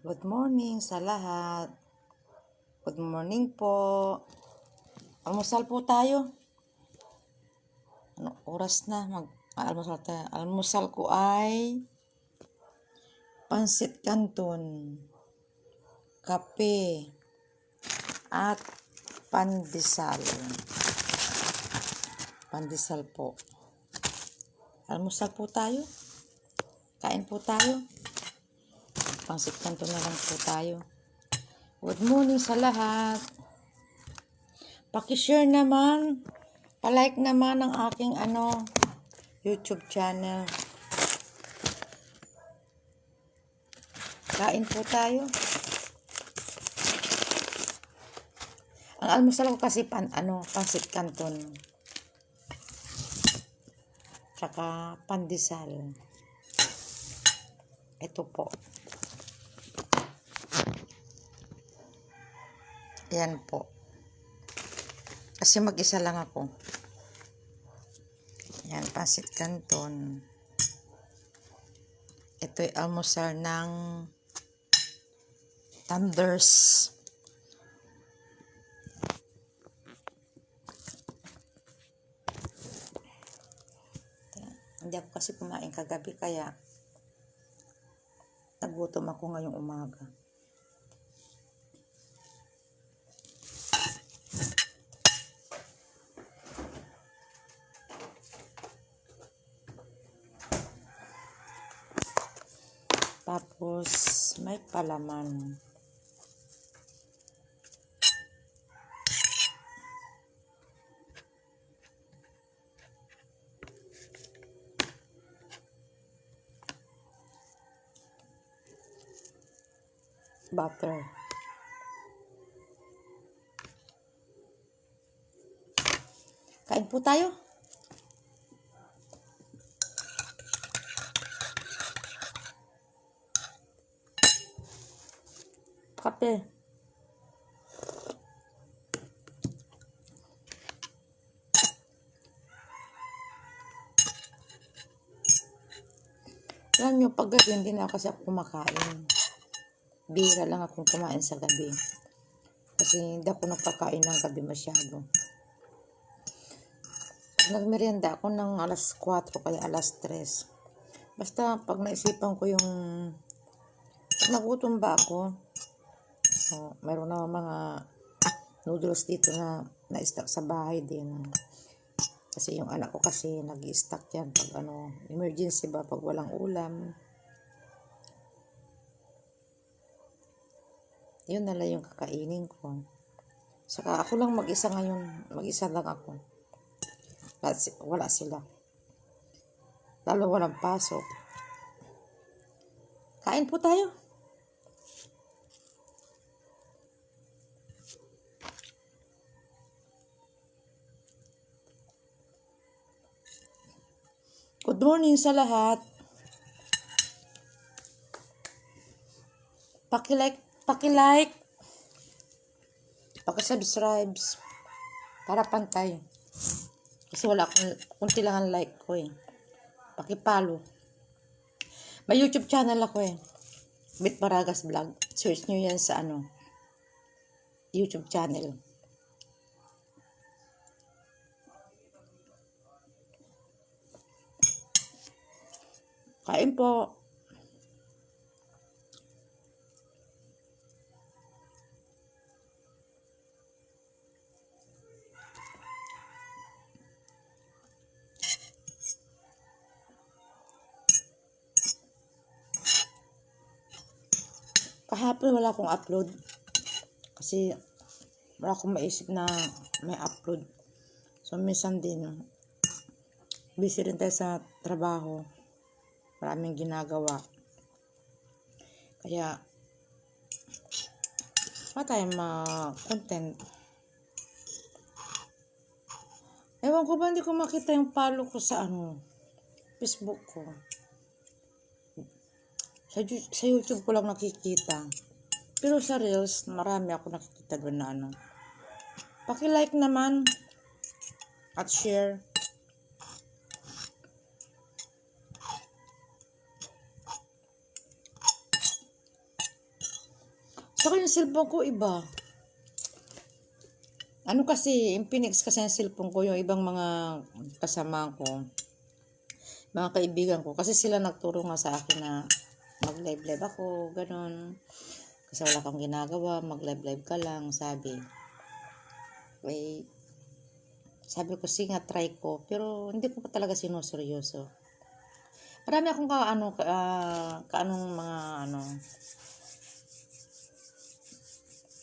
Good morning sa lahat. Good morning po. Almusal po tayo. Ano oras na? Almusal tayo. Almusal ko ay pansit canton, kape, at pandesal. Pandesal po. Almusal po tayo. Kain po tayo. Pansit canton na lang po tayo. Good morning sa lahat. Paki-share naman, pa-like naman ang aking YouTube channel. Kain po tayo. Ang almusal ko kasi pansit canton. Tsaka pandesal. Ito po. Yan po. Kasi mag-isa lang ako. Yan, pansit canton. Ito'y almusal ng Thunders. Hindi ako kasi kumain kagabi kaya nagutom ako ngayong umaga. Tapos may palaman. Butter. Kain po tayo. Kape. Alam nyo, pag gabi hindi na kasi ako kumakain. Bihira lang akong kumain sa gabi. Kasi hindi ako nagkakain ng gabi masyado. Nagmerienda ako ng alas 4 kaya alas 3. Basta pag naisipan ko yung nagutom ba ako, mayroon na mga noodles dito na na-stock sa bahay din. Kasi yung anak ko kasi nag-i-stock yan pag emergency ba, pag walang ulam. Yun na lang yung kakainin ko. Saka ako lang mag-isa ngayon. Mag-isa lang ako. Wala sila. Lalo walang pasok. Kain po tayo. Good morning sa lahat. Paki-like, paki-subscribe para pantay. Kasi wala akong, kunti lang ang like ko eh. Paki-follow. May YouTube channel ako eh. Bit Baragas Vlog. Search nyo yan sa YouTube channel. Kain po. Kahapon wala akong upload. Kasi wala akong maisip na may upload. So minsan din, busy rin tayo sa trabaho. Maraming ginagawa. Kaya, wala tayong content. Ewan ko ba hindi ko makita yung follow ko sa Facebook ko. Sa YouTube ko lang nakikita. Pero sa Reels, marami ako nakikita doon na Paki-like naman at share. Saka yung cellphone ko iba. Ano kasi, Infinix kasi yung cellphone ko, yung ibang mga kasama ko, mga kaibigan ko. Kasi sila nagturo nga sa akin na mag-live-live ako, ganun. Kasi wala kang ginagawa, mag-live-live ka lang, sabi. Eh, sabi ko, sige nga, try ko. Pero hindi ko pa talaga sinuseryoso. Marami akong kaanong mga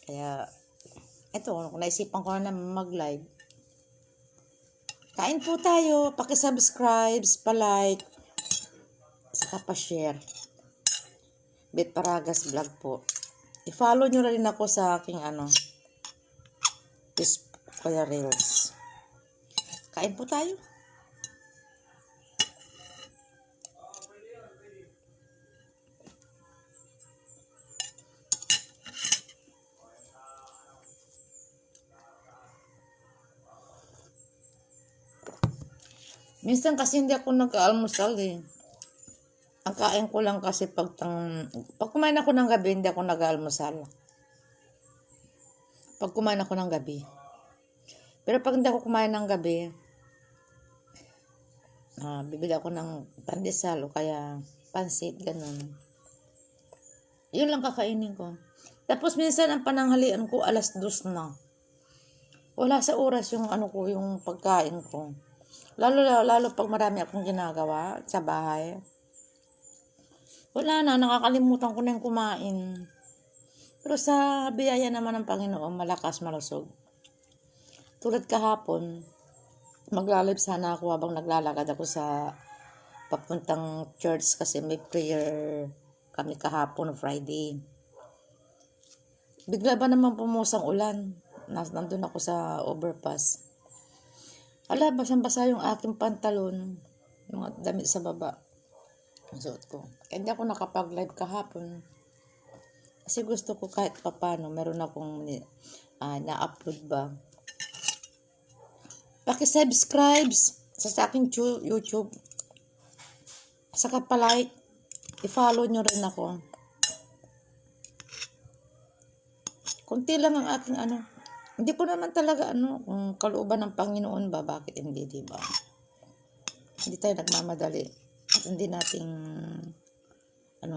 kaya, eto, kung naisipan ko na mag-live, kain po tayo, paki-subscribe, pa-like, saka pa-share. Bet Paragas Vlog po. I-follow nyo rin ako sa aking kaya Reels. Kain po tayo. Minsan kasi hindi ako nag-almusal eh. Ang kain ko lang kasi pag kumain ako ng gabi, hindi ako nag-almusal. Pag kumain ako ng gabi. Pero pag hindi ako kumain ng gabi, bibili ako ng pandesal o kaya pansit, ganun. Yun lang kakainin ko. Tapos minsan ang pananghalian ko, 2:00 na. Wala sa oras yung yung pagkain ko. Lalo pag marami akong ginagawa sa bahay. Wala na, nakakalimutan ko na yung kumain. Pero sa biyaya naman ng Panginoon, malakas malusog. Tulad kahapon, magla-live sana ako habang naglalakad ako sa papuntang church kasi may prayer kami kahapon, Friday. Bigla ba naman pumusang ulan? Nandun ako sa overpass. Basang-basa yung aking pantalon, yung damit sa baba. Ang suot ko. Kaya hindi ako nakapag-live kahapon. Kasi gusto ko kahit papano, meron akong na-upload ba. Paki-subscribe sa aking YouTube. Saka pa-like. I-follow nyo rin ako. Kunti lang ang aking Hindi ko naman talaga kung kalooban ng Panginoon ba, bakit hindi, diba? Hindi tayo nagmamadali. At hindi nating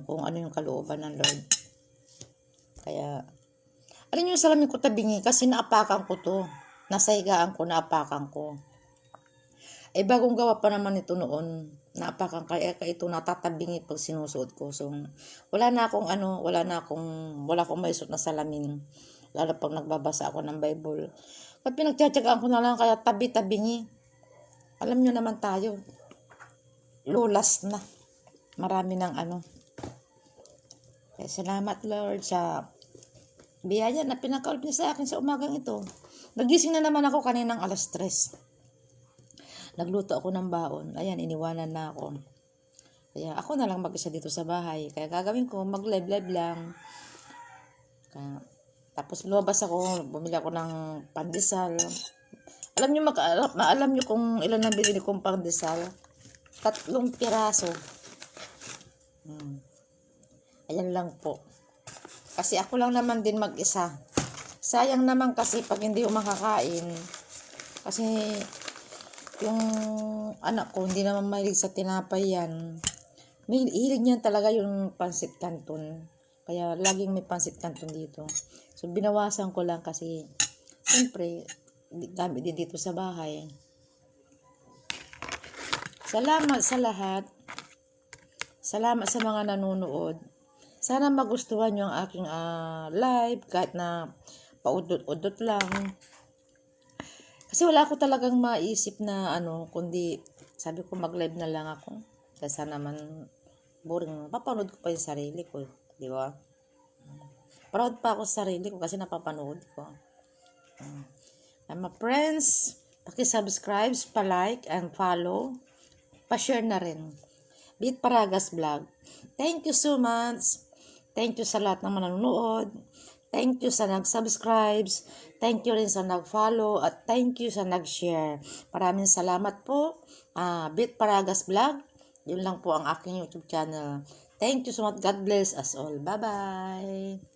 kung ano yung kalooban ng Lord. Kaya, alin yung salamin ko tabingi kasi naapakan ko to. Nasa higaan ko, naapakan ko. Eh, bagong gawa pa naman ito noon. Naapakan kaya ito natatabingi pag sinusuot ko. So, wala akong maisuot na salamin. Lalo pag nagbabasa ako ng Bible. At pinagtsatsagaan ko na lang kaya tabi-tabingi. Alam nyo naman tayo. Lulas na. Marami ng Kaya salamat Lord sa biyaya na pinakaulp niya sa akin sa umagang ito. Nagising na naman ako kaninang 3:00. Nagluto ako ng baon. Ayan, iniwanan na ako. Kaya ako na lang mag-isa dito sa bahay. Kaya gagawin ko, mag-live lang. Kaya, tapos lumabas ako, bumili ako ng pandesal. Alam nyo kung ilan ang binili kong pandesal? 3 piraso. Ayan lang po. Kasi ako lang naman din mag-isa. Sayang naman kasi pag hindi ko makakain. Kasi yung anak ko, hindi naman mahilig sa tinapay yan. May hilig niyan talaga yung pansit canton. Kaya laging may pansit canton dito. So, binawasan ko lang kasi, siyempre, gamit din dito sa bahay. Salamat sa lahat. Salamat sa mga nanonood. Sana magustuhan nyo ang aking live, kahit na paudot-udot lang. Kasi wala ako talagang maisip na kundi sabi ko mag-live na lang ako. Kasi naman boring. Papanood ko pa yung sarili ko. Di ba? Proud pa ako sa sarili ko kasi napapanood ko. My friends, paki-subscribe, pa-like, and follow. Pa-share na rin. Bet Paragas Vlog. Thank you so much. Thank you sa lahat ng manonood. Thank you sa nag-subscribe. Thank you rin sa nag-follow. At thank you sa nag-share. Maraming salamat po. Bet Paragas Vlog. Yun lang po ang aking YouTube channel. Thank you so much. God bless us all. Bye-bye.